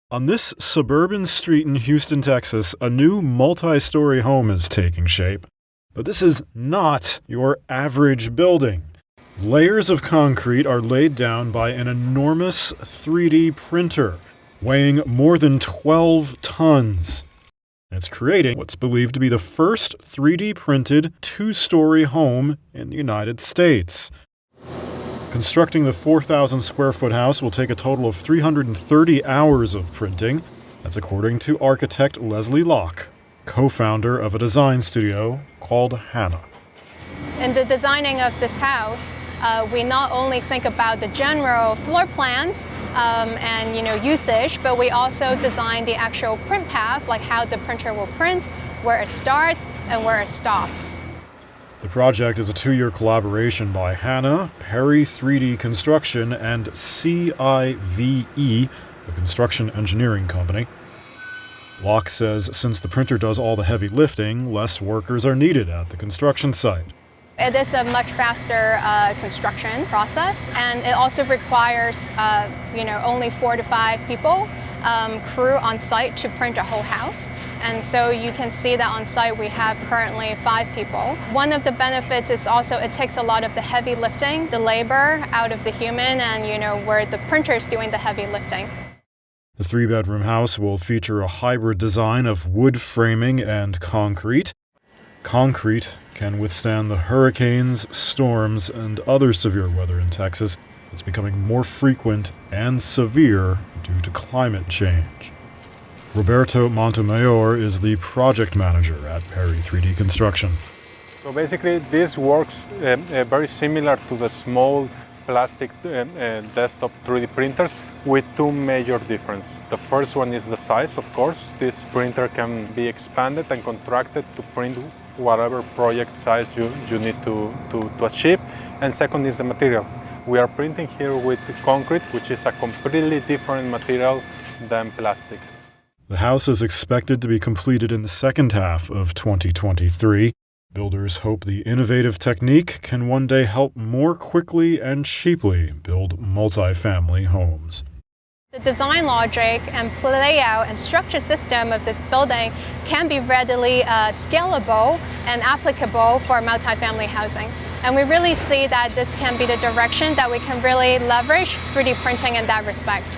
On this suburban street in Houston, Texas, a new multi-story home is taking shape. But this is not your average building. Layers of concrete are laid down by an enormous 3D printer, weighing more than 12 tons. It's creating what's believed to be the first 3D printed two-story home in the United States. Constructing the 4,000 square foot house will take a total of 330 hours of printing. That's according to architect Leslie Locke, co-founder of a design studio called Hannah. In the designing of this house, we not only think about the general floor plans and usage, but we also design the actual print path, like how the printer will print, where it starts and where it stops. The project is a 2-year collaboration by Hannah, Perry 3D Construction, and CIVE, the construction engineering company. Locke says since the printer does all the heavy lifting, less workers are needed at the construction site. It is a much faster construction process, and it also requires only 4 to 5 people crew on site to print a whole house. And so you can see that on site we have currently 5 people. One of the benefits is also it takes a lot of the heavy lifting, the labor out of the human, and where the printer is doing the heavy lifting. The 3-bedroom house will feature a hybrid design of wood framing and concrete. Concrete can withstand the hurricanes, storms, and other severe weather in Texas. It's becoming more frequent and severe due to climate change. Roberto Montemayor is the project manager at Perry 3D Construction. So basically this works very similar to the small plastic desktop 3D printers with 2 major differences. The first one is the size, of course. This printer can be expanded and contracted to print whatever project size you need to achieve. And second is the material. We are printing here with concrete, which is a completely different material than plastic. The house is expected to be completed in the second half of 2023. Builders hope the innovative technique can one day help more quickly and cheaply build multi-family homes. The design logic and layout and structure system of this building can be readily scalable and applicable for multifamily housing. And we really see that this can be the direction that we can really leverage 3D printing in that respect.